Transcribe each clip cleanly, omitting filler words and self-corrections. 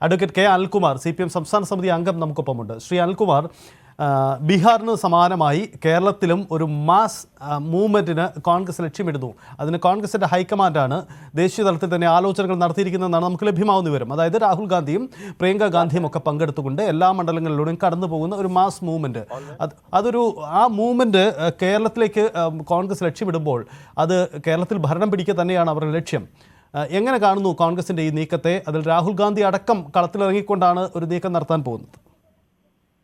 Advocate K Anilkumar CPM സംസ്ഥാന സമിതി അംഗം നമുക്കൊപ്പമുണ്ട്. ശ്രീ അനിൽകുമാർ, ബീഹാറിന് സമാനമായി കേരളത്തിലും ഒരു മാസ് മൂവ്മെൻറ്റിന് കോൺഗ്രസ് ലക്ഷ്യമിടുന്നു. അതിന് കോൺഗ്രസിൻ്റെ ഹൈക്കമാൻഡാണ് ദേശീയ തലത്തിൽ തന്നെ ആലോചനകൾ നടത്തിയിരിക്കുന്നതെന്നാണ് നമുക്ക് ലഭ്യമാവുന്ന വിവരം. അതായത് രാഹുൽ ഗാന്ധിയും പ്രിയങ്ക ഗാന്ധിയും ഒക്കെ പങ്കെടുത്തുകൊണ്ട് എല്ലാ മണ്ഡലങ്ങളിലൂടെയും കടന്നു പോകുന്ന ഒരു മാസ് മൂവ്മെൻറ്റ്, ആ മൂവ്മെൻറ്റ് കേരളത്തിലേക്ക് കോൺഗ്രസ് ലക്ഷ്യമിടുമ്പോൾ അത് കേരളത്തിൽ ഭരണം പിടിക്കുക തന്നെയാണ് അവരുടെ ലക്ഷ്യം. എങ്ങനെ കാണുന്നു കോൺഗ്രസിൻ്റെ ഈ നീക്കത്തെ? അതിൽ രാഹുൽ ഗാന്ധി അടക്കം കളത്തിലിറങ്ങിക്കൊണ്ടാണ് ഒരു നീക്കം നടത്താൻ പോകുന്നത്.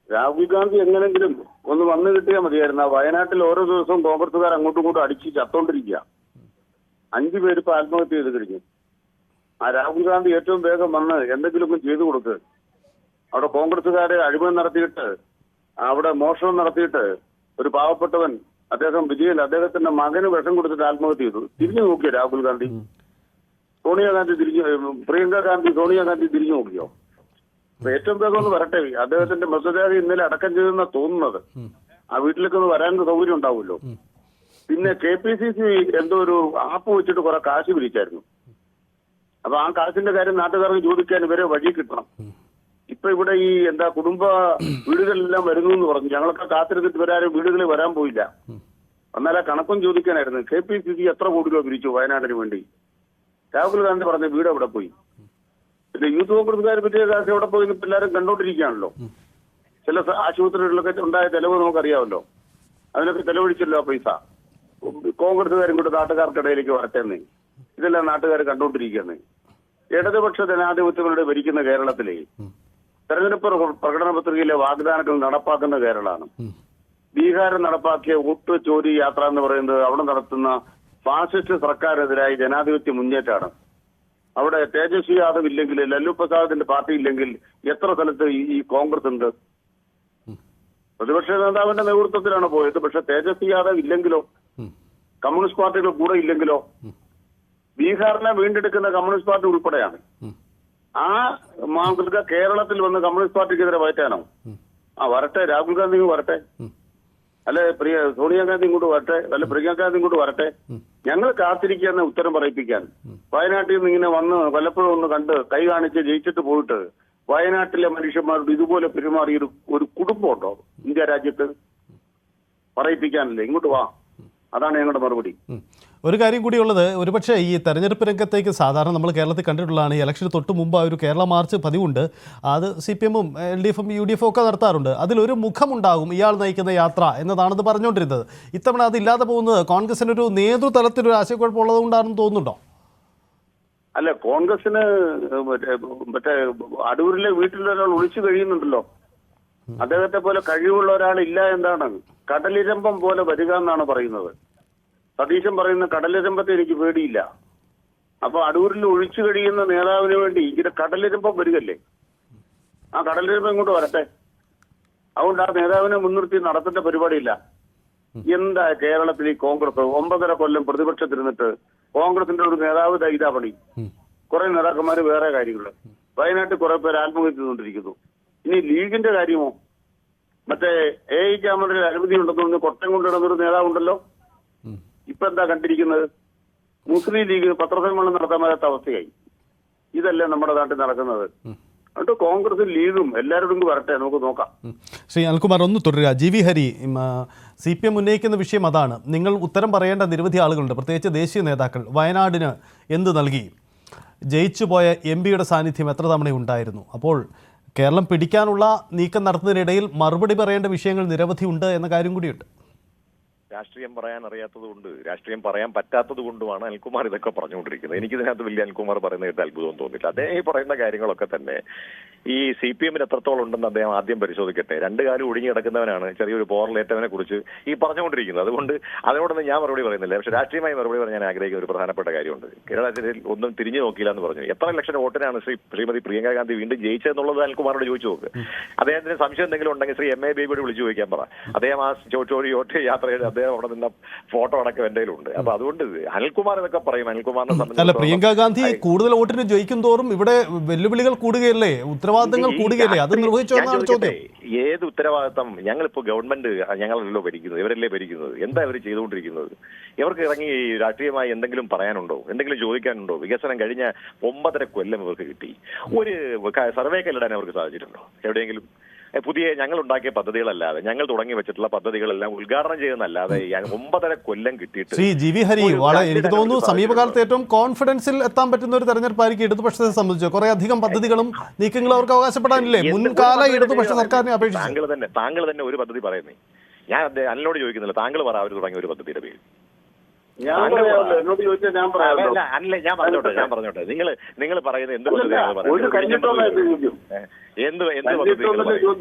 രാഹുൽ ഗാന്ധി എങ്ങനെങ്കിലും ഒന്ന് വന്നു കിട്ടിയാൽ മതിയായിരുന്നു. വയനാട്ടിൽ ഓരോ ദിവസവും കോൺഗ്രസുകാർ അങ്ങോട്ടും ഇങ്ങോട്ടും അടിച്ച് ചത്തോണ്ടിരിക്കുക. 5 പേര് ഇപ്പൊ ആത്മഹത്യ ചെയ്ത് കഴിഞ്ഞു. ആ രാഹുൽ ഗാന്ധി ഏറ്റവും വേഗം വന്ന് എന്തെങ്കിലുമൊക്കെ ചെയ്തു കൊടുക്ക്. അവിടെ കോൺഗ്രസുകാരെ അഴിമതി നടത്തിയിട്ട്, അവിടെ മോഷണം നടത്തിയിട്ട് ഒരു പാവപ്പെട്ടവൻ അദ്ദേഹം അദ്ദേഹത്തിന്റെ മകന് വിഷം കൊടുത്തിട്ട് ആത്മഹത്യ ചെയ്തു. തിരിഞ്ഞു നോക്കിയോ രാഹുൽ ഗാന്ധി? പ്രിയങ്ക ഗാന്ധി സോണിയാഗാന്ധി തിരിഞ്ഞു നോക്കിയോ? ഏറ്റവും വേഗം ഒന്ന് വരട്ടെ. അദ്ദേഹത്തിന്റെ മൃതദേഹം ഇന്നലെ അടക്കം ചെയ്തെന്നാ തോന്നുന്നത്. ആ വീട്ടിലേക്ക് ഒന്ന് വരാൻ സൗകര്യം ഉണ്ടാവുമല്ലോ. പിന്നെ KPCC എന്തോ ഒരു ആപ്പ് വെച്ചിട്ട് കുറെ കാശ് പിരിച്ചായിരുന്നു. അപ്പൊ ആ കാശിന്റെ കാര്യം നാട്ടുകാർക്ക് ചോദിക്കാൻ ഇവരെ വഴി കിട്ടണം. ഇപ്പൊ ഇവിടെ ഈ കുടുംബ വീടുകളെല്ലാം വരുന്നു എന്ന് പറഞ്ഞു. ഞങ്ങളൊക്കെ കാത്തിരുന്നിട്ട് ഇവരാരും വീടുകളിൽ വരാൻ പോയില്ല. എന്നാലും കണക്കും ചോദിക്കാനായിരുന്നു. KPCC എത്ര കോടി രൂപ പിരിച്ചു വയനാടിന് വേണ്ടി? രാഹുൽ ഗാന്ധി പറഞ്ഞ വീട് എവിടെ പോയി? പിന്നെ യൂത്ത് കോൺഗ്രസ്സുകാർ പറ്റിയ കാശ് എവിടെ പോയി എല്ലാവരും കണ്ടോണ്ടിരിക്കുകയാണല്ലോ. ചില ആശുപത്രികളിലൊക്കെ ഉണ്ടായ ചെലവ് നമുക്കറിയാമല്ലോ. അതിനൊക്കെ ചെലവഴിച്ചല്ലോ പൈസ. കോൺഗ്രസ്സുകാരും കൂടെ നാട്ടുകാർക്കിടയിലേക്ക് വരട്ടെന്ന്. ഇതെല്ലാം നാട്ടുകാർ കണ്ടോണ്ടിരിക്കുകയാണ്. ഇടതുപക്ഷ ജനാധിപത്യങ്ങളുടെ ഭരിക്കുന്ന കേരളത്തിലെ തെരഞ്ഞെടുപ്പ് പ്രകടന പത്രികയിലെ വാഗ്ദാനങ്ങൾ നടപ്പാക്കുന്ന കേരളമാണ്. ബീഹാറിൽ നടപ്പാക്കിയ വോട്ട് ചോരി യാത്ര എന്ന് പറയുന്നത് അവിടെ നടത്തുന്ന ഫാസിസ്റ്റ് സർക്കാരിനെതിരായി ജനാധിപത്യ മുന്നേറ്റമാണ്. അവിടെ തേജസ്വി യാദവ് ഇല്ലെങ്കിൽ, ലല്ലു പ്രസാദിന്റെ പാർട്ടി ഇല്ലെങ്കിൽ എത്ര സ്ഥലത്ത് ഈ കോൺഗ്രസ് ഉണ്ട്? പ്രതിപക്ഷ നേതാവിന്റെ നേതൃത്വത്തിലാണ് പോയത്. പക്ഷെ തേജസ്വി യാദവ് ഇല്ലെങ്കിലോ, കമ്മ്യൂണിസ്റ്റ് പാർട്ടികൾ കൂടെ ഇല്ലെങ്കിലോ, ബീഹാറിനെ വീണ്ടെടുക്കുന്ന കമ്മ്യൂണിസ്റ്റ് പാർട്ടി ഉൾപ്പെടെയാണ്. ആ മാതൃക കേരളത്തിൽ വന്ന് കമ്മ്യൂണിസ്റ്റ് പാർട്ടിക്കെതിരെ വയറ്റാനോ? വരട്ടെ, രാഹുൽ ഗാന്ധി വരട്ടെ, അല്ലെ സോണിയാഗാന്ധി ഇങ്ങോട്ട് വരട്ടെ, അല്ലെ പ്രിയങ്ക ഗാന്ധി ഇങ്ങോട്ട് വരട്ടെ. ഞങ്ങൾ കാത്തിരിക്കുന്ന ഉത്തരം പറയിപ്പിക്കാൻ. വയനാട്ടിൽ നിന്ന് ഇങ്ങനെ വന്ന് വല്ലപ്പോഴും ഒന്ന് കണ്ട് കൈ കാണിച്ച് ജയിച്ചിട്ട് പോയിട്ട് വയനാട്ടിലെ മനുഷ്യന്മാരോട് ഇതുപോലെ പെരുമാറിയ ഒരു കുടുംബമുണ്ടോ ഇന്ത്യ രാജ്യത്ത്? പറയിപ്പിക്കാനല്ലേ? ഇങ്ങോട്ട് വാ. അതാണ് ഞങ്ങളുടെ മറുപടി. ഒരു കാര്യം കൂടിയുള്ളത്, ഒരുപക്ഷെ ഈ തെരഞ്ഞെടുപ്പ് രംഗത്തേക്ക് സാധാരണ നമ്മൾ കേരളത്തിൽ കണ്ടിട്ടുള്ളതാണ്. ഈ ഇലക്ഷന് തൊട്ട് മുമ്പ് ഒരു കേരള മാർച്ച് പതിവുണ്ട്. അത് CPM-ഉം LDF-ഉം UDF-ഉം ഒക്കെ നടത്താറുണ്ട്. അതിലൊരു മുഖമുണ്ടാകും ഇയാൾ നയിക്കുന്ന യാത്ര എന്നതാണത് പറഞ്ഞുകൊണ്ടിരുന്നത്. ഇത്തവണ അതില്ലാതെ പോകുന്നത് കോൺഗ്രസിനൊരു നേതൃതലത്തിലൊരു ആശയക്കുഴപ്പമുള്ളത് കൊണ്ടാണെന്ന് തോന്നുന്നുണ്ടോ? അല്ല, കോൺഗ്രസിന് മറ്റേ അടൂരിലെ വീട്ടിലൊരാൾ ഒളിച്ചു കഴിയുന്നുണ്ടല്ലോ. അദ്ദേഹത്തെ പോലെ കഴിവുള്ള ഒരാളില്ല എന്നാണ്. കടലിരമ്പം പോലെ വരിക എന്നാണ് പറയുന്നത്. സതീശൻ പറയുന്ന കടലിരമ്പത്തെ എനിക്ക് പേടിയില്ല. അപ്പൊ അടൂരിൽ ഒഴിച്ചു കഴിയുന്ന നേതാവിന് വേണ്ടി ഇത് കടലിരമ്പം വരികല്ലേ? ആ കടലിരമ്പം ഇങ്ങോട്ട് വരട്ടെ. അതുകൊണ്ട് ആ നേതാവിനെ മുൻനിർത്തി നടത്തേണ്ട പരിപാടിയില്ല. എന്താ കേരളത്തിൽ ഈ കോൺഗ്രസ് 9.5 കൊല്ലം പ്രതിപക്ഷത്തിരുന്നിട്ട് കോൺഗ്രസിന്റെ ഒരു നേതാവ് ഇതാ പണി. കുറെ നേതാക്കന്മാര് വേറെ കാര്യങ്ങള്. വയനാട്ടിൽ കുറെ പേര് ആത്മഹത്യ ചെയ്തുകൊണ്ടിരിക്കുന്നു. ഇനി ലീഗിന്റെ കാര്യമോ? മറ്റേ AI ക്യാമറയിൽ അനുമതി ഉണ്ടെന്ന് പറഞ്ഞ് കൊട്ടം കൊണ്ടിടുന്നൊരു നേതാവുണ്ടല്ലോ. ഇപ്പൊ എന്താ കണ്ടിരിക്കുന്നത്? മുസ്ലിം ലീഗ് പത്രസമ്മേളനം നടത്താൻ പറ്റാത്ത അവസ്ഥയായി. ഇതല്ലേ നമ്മുടെ നാട്ടിൽ നടക്കുന്നത്? അതുകൊണ്ട് കോൺഗ്രസും ലീഗും എല്ലാവരോടും വരട്ടെ, നമുക്ക് നോക്കാം. ശ്രീ അനിൽകുമാർ, ഒന്ന് തുടരുക. GV ഹരി, CPM ഉന്നയിക്കുന്ന വിഷയം അതാണ്. നിങ്ങൾ ഉത്തരം പറയേണ്ട നിരവധി ആളുകളുണ്ട്, പ്രത്യേകിച്ച് ദേശീയ നേതാക്കൾ. വയനാടിന് എന്ത് നൽകി? ജയിച്ചുപോയ MP-യുടെ സാന്നിധ്യം എത്ര തവണ ഉണ്ടായിരുന്നു? അപ്പോൾ കേരളം പിടിക്കാനുള്ള നീക്കം നടത്തുന്നതിനിടയിൽ മറുപടി പറയേണ്ട വിഷയങ്ങൾ നിരവധി ഉണ്ട് എന്ന കാര്യം കൂടിയുണ്ട്. രാഷ്ട്രീയം പറയാൻ അറിയാത്തത് കൊണ്ട്, രാഷ്ട്രീയം പറയാൻ പറ്റാത്തത് കൊണ്ടുമാണ് അനിൽകുമാർ ഇതൊക്കെ പറഞ്ഞുകൊണ്ടിരിക്കുന്നത്. എനിക്കിതിനകത്ത് വലിയ അനിൽകുമാർ പറയുന്ന കേട്ട് അത്ഭുതം തോന്നിയില്ല. അദ്ദേഹം ഈ പറയുന്ന കാര്യങ്ങളൊക്കെ തന്നെ ഈ CPM-ന് എത്രത്തോളം ഉണ്ടെന്ന് അദ്ദേഹം ആദ്യം പരിശോധിക്കട്ടെ. 2 കാലം ഒഴിഞ്ഞു കിടക്കുന്നവനാണ് ചെറിയൊരു പോറലേറ്റവനെ കുറിച്ച് ഈ പറഞ്ഞുകൊണ്ടിരിക്കുന്നത്. അതുകൊണ്ട് അതിനോടൊന്നും ഞാൻ മറുപടി പറയുന്നില്ല. പക്ഷെ രാഷ്ട്രീയമായി മറുപടി പറയാൻ ഞാൻ ആഗ്രഹിക്കുന്ന ഒരു പ്രധാനപ്പെട്ട കാര്യമുണ്ട്. കേരളത്തിൽ ഒന്നും തിരിഞ്ഞു നോക്കിയില്ല എന്ന് പറഞ്ഞു. എത്ര ലക്ഷം വോട്ടിനാണ് ശ്രീമതി പ്രിയങ്ക ഗാന്ധി വീണ്ടും ജയിച്ചതെന്നുള്ളത് അനിൽകുമാരോട് ചോദിച്ചു നോക്ക്. അദ്ദേഹത്തിന് സംശയം എന്തെങ്കിലും ഉണ്ടെങ്കിൽ ശ്രീ MA ബേബിയോട് വിളിച്ചു ചോദിക്കാൻ പറ. അദ്ദേഹം ആ ചോരി യാത്രയുടെ അദ്ദേഹം അവിടെ നിന്ന ഫോട്ടോ അടക്കം എന്റെ കയ്യിലുണ്ട്. അപ്പൊ അതുകൊണ്ട് അനിൽകുമാർ എന്നൊക്കെ പറയും, അനിൽകുമാറിനെ അല്ല, സംബന്ധിച്ചിടത്തോളം പ്രിയങ്ക ഗാന്ധി കൂടുതൽ വോട്ടിന് ജയിക്കും തോറും ഇവിടെ വെല്ലുവിളികൾ കൂടുകയല്ലേ, ഉത്തരവാദിത്തങ്ങൾ കൂടുകയല്ലേ, അത് നിർവഹിച്ചോ എന്നാണ് ചോദ്യം. ഏത് ഉത്തരവാദിത്തം? ഞങ്ങളിപ്പോ ഗവൺമെന്റ് ഞങ്ങളല്ലോ ഭരിക്കുന്നത്, ഇവരല്ലേ ഭരിക്കുന്നത്. എന്താ ഇവർ ചെയ്തുകൊണ്ടിരിക്കുന്നത്? ഇവർക്ക് ഇറങ്ങി രാഷ്ട്രീയമായി എന്തെങ്കിലും പറയാനുണ്ടോ, എന്തെങ്കിലും ചോദിക്കാനുണ്ടോ? വികസനം കഴിഞ്ഞ 9.5 കൊല്ലം ഇവർക്ക് കിട്ടി. ഒരു സർവേ കല്ലിടാൻ അവർക്ക് സാധിച്ചിട്ടുണ്ടോ എവിടെയെങ്കിലും? പുതിയ ഞങ്ങൾ ഉണ്ടാക്കിയ പദ്ധതികളല്ലാതെ, ഞങ്ങൾ തുടങ്ങി വെച്ചിട്ടുള്ള പദ്ധതികളെല്ലാം ഉദ്ഘാടനം ചെയ്യുന്നതല്ലാതെ 9.5 കൊല്ലം കിട്ടിയിട്ട്. ശ്രീ ജി വി ഹരി, എനിക്ക് തോന്നുന്നു സമീപകാലത്ത് ഏറ്റവും കോൺഫിഡൻസിൽ എത്താൻ പറ്റുന്ന ഒരു തെരഞ്ഞെടുപ്പായിരിക്കും ഇടതുപക്ഷത്തെ സംബന്ധിച്ച്. കുറെ അധികം പദ്ധതികളും നീക്കങ്ങളും അവർക്ക് അവകാശപ്പെടാനില്ലേ മുൻകാല ഇടതുപക്ഷ സർക്കാരിനെ അപേക്ഷിച്ച്? താങ്കൾ തന്നെ ഒരു പദ്ധതി പറയുന്നേ. ഞാൻ അനിലോട് ചോദിക്കുന്നില്ല, താങ്കൾ പറ അവർ തുടങ്ങിയ ഒരു പദ്ധതിയുടെ പേര്. എന്നോട് ചോദിച്ചാൽ ഞാൻ പറയാം. അല്ലേ, ഞാൻ പറഞ്ഞോട്ടെ. നിങ്ങൾ പറയുന്നത് എന്ത് പദ്ധതിയാണ് എന്ത് പദ്ധതി?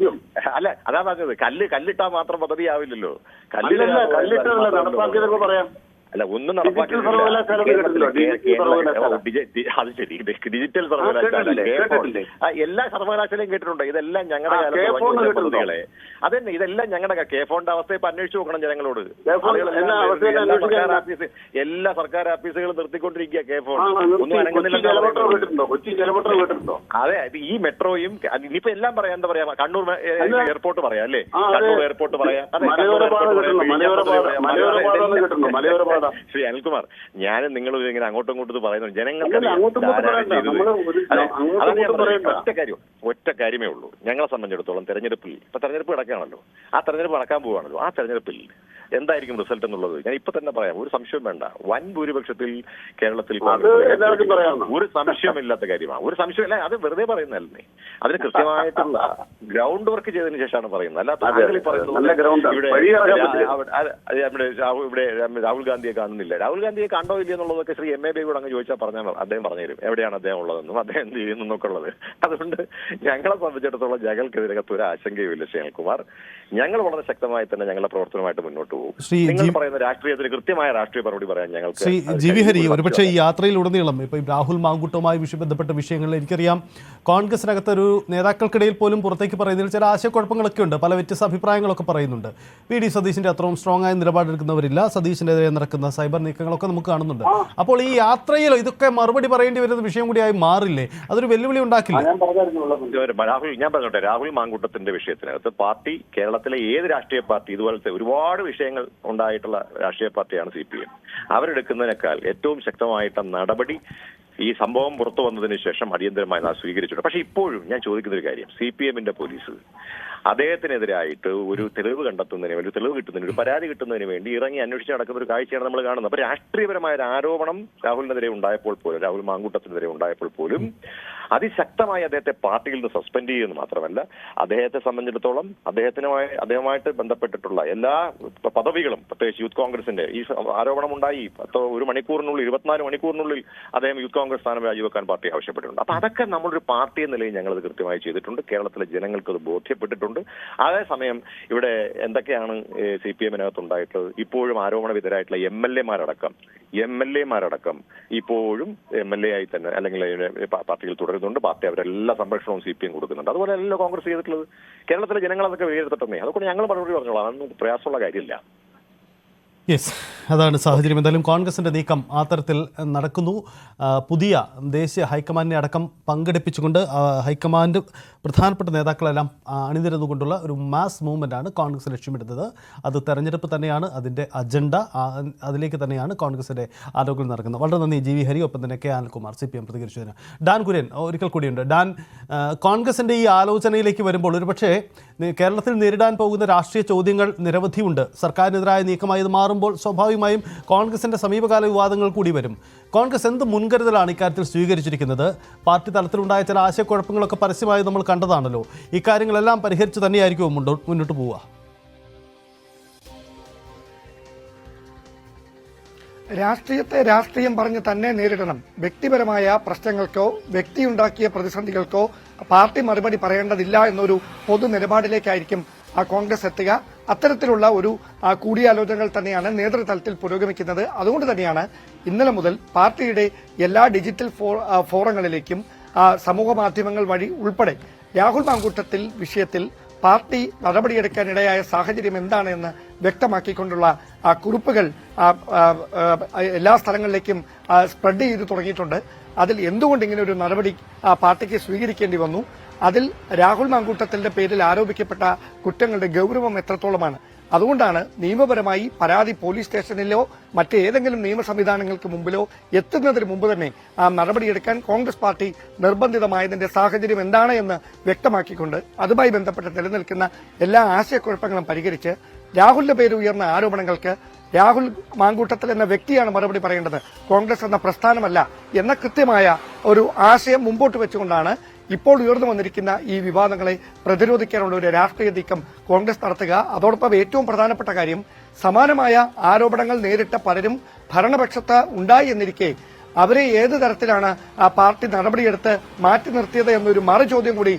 അല്ല, അതാ പറഞ്ഞത്. കല്ലിട്ടാ മാത്രം പദ്ധതിയാവില്ലല്ലോ. കല്ലിട്ടല്ല നടപ്പാക്കിയതൊക്കെ പറയാം. അല്ല, ഒന്നും നടപ്പാക്കിയ അത് ശരി. ഡിജിറ്റൽ സർവകലാശാല, എല്ലാ സർവകലാശാലയും കേട്ടിട്ടുണ്ട്. ഇതെല്ലാം ഞങ്ങളുടെ കാലത്ത് പദ്ധതികളെ. അതന്നെ, ഇതെല്ലാം ഞങ്ങളുടെ കെ4ന്റെ അവസ്ഥ ഇപ്പൊ അന്വേഷിച്ചു നോക്കണം ജനങ്ങളോട്. എല്ലാ സർക്കാർ ഓഫീസുകളും നിർത്തിക്കൊണ്ടിരിക്കുക കെ4. ഒന്നും അനങ്ങുന്നില്ല. അതെ, ഈ മെട്രോയും ഇനിയിപ്പോ എല്ലാം പറയാം. എന്താ പറയാ, കണ്ണൂർ എയർപോർട്ട് പറയാം അല്ലേ, കണ്ണൂർ എയർപോർട്ട് പറയാം. ശ്രീ അനിൽകുമാർ, ഞാനും നിങ്ങളും ഇങ്ങനെ അങ്ങോട്ടും ഇങ്ങോട്ടും പറയുന്നത് ജനങ്ങൾക്ക് ഒറ്റ കാര്യമേ ഉള്ളൂ. ഞങ്ങളെ സംബന്ധിച്ചിടത്തോളം തെരഞ്ഞെടുപ്പിൽ ഇപ്പൊ തെരഞ്ഞെടുപ്പ് നടക്കുകയാണല്ലോ, ആ തെരഞ്ഞെടുപ്പ് നടക്കാൻ പോവുകയാണല്ലോ. ആ തെരഞ്ഞെടുപ്പിൽ എന്തായിരിക്കും റിസൾട്ട് എന്നുള്ളത് ഞാൻ ഇപ്പൊ തന്നെ പറയാം. ഒരു സംശയം വേണ്ട. വൻ ഭൂരിപക്ഷത്തിൽ കേരളത്തിൽ ഒരു സംശയമില്ലാത്ത കാര്യമാണ്. ഒരു സംശയമില്ല. അത് വെറുതെ പറയുന്നതല്ലേ. അതിന് കൃത്യമായിട്ടുള്ള ഗ്രൗണ്ട് വർക്ക് ചെയ്തതിനു ശേഷമാണ് പറയുന്നത്. അല്ലാത്ത ഇവിടെ രാഹുൽ ഗാന്ധിയെ കാണുന്നില്ല. രാഹുൽ ഗാന്ധിയെ കണ്ടോ ഇല്ല എന്നുള്ളതൊക്കെ ശ്രീ എം എ ബേബിയോട് അങ്ങ് ചോദിച്ചാൽ പറഞ്ഞാൽ അദ്ദേഹം പറഞ്ഞുതരും എവിടെയാണ് അദ്ദേഹം ഉള്ളതെന്നും അദ്ദേഹം എന്ത് ചെയ്യുന്നൊക്കെ ഉള്ളത്. അതുകൊണ്ട് ഞങ്ങളെ സംബന്ധിച്ചിടത്തോളം ഞങ്ങൾക്കെതിരകത്ത് ഒരു ആശങ്കയുമില്ല ശ്രീ അനിൽകുമാർ. ഞങ്ങൾ വളരെ ശക്തമായി തന്നെ ഞങ്ങളുടെ പ്രവർത്തനമായിട്ട് മുന്നോട്ട് പോകും. നിങ്ങൾ പറയുന്ന രാഷ്ട്രീയത്തിന് കൃത്യമായ രാഷ്ട്രീയ മറുപടി പറയാൻ ഞങ്ങൾക്ക്. ശ്രീ ജി വി ഹരി, ഒരുപക്ഷെ ഈ യാത്രയിലുടനീളം ഇപ്പൊ രാഹുൽ മാങ്കൂട്ടവുമായി ബന്ധപ്പെട്ട വിഷയങ്ങളിൽ എനിക്കറിയാം കോൺഗ്രസിനകത്തൊരു നേതാക്കൾക്കിടയിൽ പോലും പുറത്തേക്ക് പറയുന്നതിൽ ചില ആശയക്കുഴപ്പങ്ങളൊക്കെ ഉണ്ട്. പല വ്യത്യസ്ത അഭിപ്രായങ്ങളൊക്കെ പറയുന്നുണ്ട്. വി.ഡി. സതീശിന്റെ അത്രയും സ്ട്രോങ് ആയ നിലപാടെടുക്കുന്നവരില്ല. സതീശിനെതിരെ നടക്കുന്ന സൈബർ നീക്കങ്ങളൊക്കെ നമുക്ക് കാണുന്നുണ്ട്. അപ്പോൾ ഈ യാത്രയിൽ ഇതൊക്കെ മറുപടി പറയേണ്ടി വരുന്ന വിഷയം കൂടിയായി മാറില്ലേ? അതൊരു വെല്ലുവിളി ഉണ്ടാക്കില്ല? ഞാൻ പറഞ്ഞോട്ടെ, രാഹുൽ മാങ്കൂട്ടത്തിന്റെ വിഷയത്തിനകത്ത് പാർട്ടി, കേരളത്തിലെ ഏത് രാഷ്ട്രീയ പാർട്ടി ഇതുപോലത്തെ ഒരുപാട് വിഷയങ്ങൾ ഉണ്ടായിട്ടുള്ള രാഷ്ട്രീയ പാർട്ടിയാണ് CPM. അവരെടുക്കുന്നതിനേക്കാൾ ഏറ്റവും ശക്തമായിട്ടുള്ള നടപടി ഈ സംഭവം പുറത്തു വന്നതിന് ശേഷം അടിയന്തരമായി നാം സ്വീകരിച്ചിട്ടുണ്ട്. പക്ഷെ ഇപ്പോഴും ഞാൻ ചോദിക്കുന്ന ഒരു കാര്യം, CPM-ന്റെ പോലീസ് അദ്ദേഹത്തിനെതിരായിട്ട് ഒരു തെളിവ് കണ്ടെത്തുന്നതിന് വേണ്ടി, തെളിവ് കിട്ടുന്നതിന്, ഒരു പരാതി കിട്ടുന്നതിന് വേണ്ടി ഇറങ്ങി അന്വേഷിച്ച് നടക്കുന്ന ഒരു കാഴ്ചയാണ് നമ്മൾ കാണുന്നത്. അപ്പൊ രാഷ്ട്രീയപരമായ ഒരു ആരോപണം രാഹുലിനെതിരെ ഉണ്ടായപ്പോൾ പോലും, രാഹുൽ മാങ്കൂട്ടത്തിനെതിരെ ഉണ്ടായപ്പോൾ പോലും അതിശക്തമായി അദ്ദേഹത്തെ പാർട്ടിയിൽ നിന്ന് സസ്പെൻഡ് ചെയ്യുന്നു മാത്രമല്ല, അദ്ദേഹത്തെ സംബന്ധിച്ചിടത്തോളം അദ്ദേഹവുമായിട്ട് ബന്ധപ്പെട്ടിട്ടുള്ള എല്ലാ പദവികളും, പ്രത്യേകിച്ച് യൂത്ത് കോൺഗ്രസിന്റെ ഈ ആരോപണം ഉണ്ടായി 1 മണിക്കൂറിനുള്ളിൽ, 24 മണിക്കൂറിനുള്ളിൽ അദ്ദേഹം യൂത്ത് കോൺഗ്രസ് സ്ഥാനം രാജിവെക്കാൻ പാർട്ടി ആവശ്യപ്പെട്ടിട്ടുണ്ട്. അപ്പൊ അതൊക്കെ നമ്മളൊരു പാർട്ടി എന്ന നിലയിൽ ഞങ്ങളത് കൃത്യമായി ചെയ്തിട്ടുണ്ട്. കേരളത്തിലെ ജനങ്ങൾക്ക് അത് ബോധ്യപ്പെട്ടിട്ടുണ്ട്. അതേസമയം ഇവിടെ എന്തൊക്കെയാണ് CPM-നകത്ത് ഉണ്ടായിട്ടുള്ളത്? ഇപ്പോഴും ആരോപണ വിധേയരായിട്ടുള്ള എം.എൽ.എമാരടക്കം ഇപ്പോഴും MLA ആയി തന്നെ അല്ലെങ്കിൽ പാർട്ടിയിൽ തുടരുന്നുണ്ട്. പാർട്ടി അവരെല്ലാ സംരക്ഷണവും CPM കൊടുക്കുന്നുണ്ട്. അതുപോലെ അല്ലല്ലോ കോൺഗ്രസ് ചെയ്തിട്ടുള്ളത്. കേരളത്തിലെ ജനങ്ങൾ അതൊക്കെ വിലയിരുത്തട്ടെ. അതുകൊണ്ട് ഞങ്ങൾ മറുപടി പറഞ്ഞോളാം. അതൊന്നും പ്രയാസമുള്ള കാര്യമില്ല. യെസ്, അതാണ് സാഹചര്യം. എന്തായാലും കോൺഗ്രസിൻ്റെ നീക്കം ആ തരത്തിൽ നടക്കുന്നു. പുതിയ ദേശീയ ഹൈക്കമാൻഡിനെ അടക്കം പങ്കെടുപ്പിച്ചുകൊണ്ട് ഹൈക്കമാൻഡ് പ്രധാനപ്പെട്ട നേതാക്കളെല്ലാം അണിനിരന്നുകൊണ്ടുള്ള ഒരു മാസ് മൂവ്മെൻറ്റാണ് കോൺഗ്രസ് ലക്ഷ്യമിടുന്നത്. അത് തെരഞ്ഞെടുപ്പ് തന്നെയാണ് അതിൻ്റെ അജണ്ട. അതിലേക്ക് തന്നെയാണ് കോൺഗ്രസിൻ്റെ ആലോചന നടക്കുന്നത്. വളരെ നന്ദി ജി വി ഹരി. ഒപ്പം തന്നെ കെ അനിൽകുമാർ CPM പ്രതികരിച്ചതിന്. ഡാൻ കുര്യൻ ഒരിക്കൽ കൂടിയുണ്ട്. ഡാൻ, കോൺഗ്രസിൻ്റെ ഈ ആലോചനയിലേക്ക് വരുമ്പോൾ ഒരുപക്ഷേ കേരളത്തിൽ നേരിടാൻ പോകുന്ന രാഷ്ട്രീയ ചോദ്യങ്ങൾ നിരവധിയുണ്ട്. സർക്കാരിനെതിരായ നീക്കമായി ഇത് മാറുമ്പോൾ സ്വാഭാവികമായും കോൺഗ്രസിൻ്റെ സമീപകാല വിവാദങ്ങൾ കൂടി വരും. കോൺഗ്രസ് എന്ത് മുൻകരുതലാണ് ഇക്കാര്യത്തിൽ സ്വീകരിച്ചിരിക്കുന്നത്? പാർട്ടി തലത്തിലുണ്ടായ ചില ആശയക്കുഴപ്പങ്ങളൊക്കെ പരസ്യമായി നമ്മൾ കണ്ടതാണല്ലോ. ഇക്കാര്യങ്ങളെല്ലാം പരിഹരിച്ച് തന്നെയായിരിക്കും മുന്നോട്ട് പോവുക? രാഷ്ട്രീയത്തെ രാഷ്ട്രീയം പറഞ്ഞ് തന്നെ നേരിടണം. വ്യക്തിപരമായ പ്രശ്നങ്ങൾക്കോ വ്യക്തിയുണ്ടാക്കിയ പ്രതിസന്ധികൾക്കോ പാർട്ടി മറുപടി പറയേണ്ടതില്ല എന്നൊരു പൊതു നിലപാടിലേക്കായിരിക്കും കോൺഗ്രസ് എത്തുക. അത്തരത്തിലുള്ള ഒരു കൂടിയാലോചനകൾ തന്നെയാണ് നേതൃതലത്തിൽ പുരോഗമിക്കുന്നത്. അതുകൊണ്ട് തന്നെയാണ് ഇന്നലെ മുതൽ പാർട്ടിയുടെ എല്ലാ ഡിജിറ്റൽ ഫോറങ്ങളിലേക്കും സമൂഹ മാധ്യമങ്ങൾ വഴി ഉൾപ്പെടെ രാഹുൽ മാങ്കൂട്ടത്തിൽ വിഷയത്തിൽ പാർട്ടി നടപടിയെടുക്കാനിടയായ സാഹചര്യം എന്താണ് എന്ന് വ്യക്തമാക്കിക്കൊണ്ടുള്ള ആ കുറിപ്പുകൾ എല്ലാ സ്ഥലങ്ങളിലേക്കും സ്പ്രെഡ് ചെയ്ത് തുടങ്ങിയിട്ടുണ്ട്. അതിൽ എന്തുകൊണ്ട് ഇങ്ങനെ ഒരു നടപടി പാർട്ടിക്ക് സ്വീകരിക്കേണ്ടി വന്നു, അതിൽ രാഹുൽ മാങ്കൂട്ടത്തിന്റെ പേരിൽ ആരോപിക്കപ്പെട്ട കുറ്റങ്ങളുടെ ഗൗരവം എത്രത്തോളമാണ്, അതുകൊണ്ടാണ് നിയമപരമായി പരാതി പോലീസ് സ്റ്റേഷനിലോ മറ്റേതെങ്കിലും നിയമ സംവിധാനങ്ങൾക്ക് മുമ്പിലോ എത്തുന്നതിന് മുമ്പ് തന്നെ ആ നടപടിയെടുക്കാൻ കോൺഗ്രസ് പാർട്ടി നിർബന്ധിതമായതിന്റെ സാഹചര്യം എന്താണ് എന്ന് വ്യക്തമാക്കിക്കൊണ്ട് അതുമായി ബന്ധപ്പെട്ട് നിലനിൽക്കുന്ന എല്ലാ ആശയക്കുഴപ്പങ്ങളും പരിഹരിച്ച് രാഹുലിന്റെ പേര് ഉയർന്ന ആരോപണങ്ങൾക്ക് രാഹുൽ മാങ്കൂട്ടത്തിൽ എന്ന വ്യക്തിയാണ് മറുപടി പറയേണ്ടത്, കോൺഗ്രസ് എന്ന പ്രസ്ഥാനമല്ല എന്ന കൃത്യമായ ഒരു ആശയം മുമ്പോട്ട് വെച്ചുകൊണ്ടാണ് ഇപ്പോൾ ഉയർന്നു വന്നിരിക്കുന്ന ഈ വിവാദങ്ങളെ പ്രതിരോധിക്കാനുള്ള ഒരു രാഷ്ട്രീയ നീക്കം കോൺഗ്രസ് നടത്തുക. അതോടൊപ്പം ഏറ്റവും പ്രധാനപ്പെട്ട കാര്യം, സമാനമായ ആരോപണങ്ങൾ നേരിട്ട പലരും ഭരണപക്ഷത്ത് ഉണ്ടായി എന്നിരിക്കെ അവരെ ഏത് തരത്തിലാണ് ആ പാർട്ടി നടപടിയെടുത്ത് മാറ്റി നിർത്തിയത് എന്നൊരു മറു ചോദ്യം കൂടി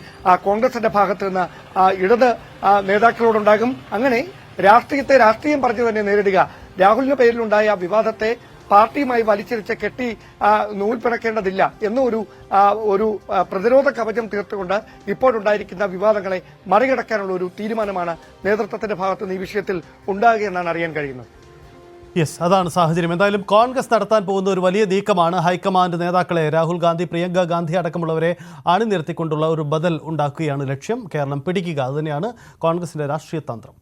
കോൺഗ്രസിന്റെ ഭാഗത്ത് നിന്ന് ഇടത് നേതാക്കളോടുണ്ടാകും. അങ്ങനെ രാഷ്ട്രീയത്തെ രാഷ്ട്രീയം പറഞ്ഞു തന്നെ നേരിടുക, രാഹുലിന്റെ പേരിലുണ്ടായ വിവാദത്തെ പാർട്ടിയുമായി വലിച്ചിരിച്ച് കെട്ടി നൂൽ പിണക്കേണ്ടതില്ല എന്നൊരു പ്രതിരോധ കവചം തീർത്തുകൊണ്ട് ഇപ്പോഴുണ്ടായിരിക്കുന്ന വിവാദങ്ങളെ മറികടക്കാനുള്ള ഒരു തീരുമാനമാണ് നേതൃത്വത്തിന്റെ ഭാഗത്തുനിന്ന് ഈ വിഷയത്തിൽ ഉണ്ടാകുകയെന്നാണ് അറിയാൻ കഴിയുന്നത്. യെസ്, അതാണ് സാഹചര്യം. എന്തായാലും കോൺഗ്രസ് നടത്താൻ പോകുന്ന ഒരു വലിയ നീക്കമാണ് ഹൈക്കമാൻഡ് നേതാക്കളെ രാഹുൽ ഗാന്ധി, പ്രിയങ്ക ഗാന്ധി അടക്കമുള്ളവരെ അണിനിരത്തിക്കൊണ്ടുള്ള ഒരു ബദൽ ഉണ്ടാക്കുകയാണ് ലക്ഷ്യം. കേരളം പിടിക്കുക, അതുതന്നെയാണ് കോൺഗ്രസിന്റെ രാഷ്ട്രീയ തന്ത്രം.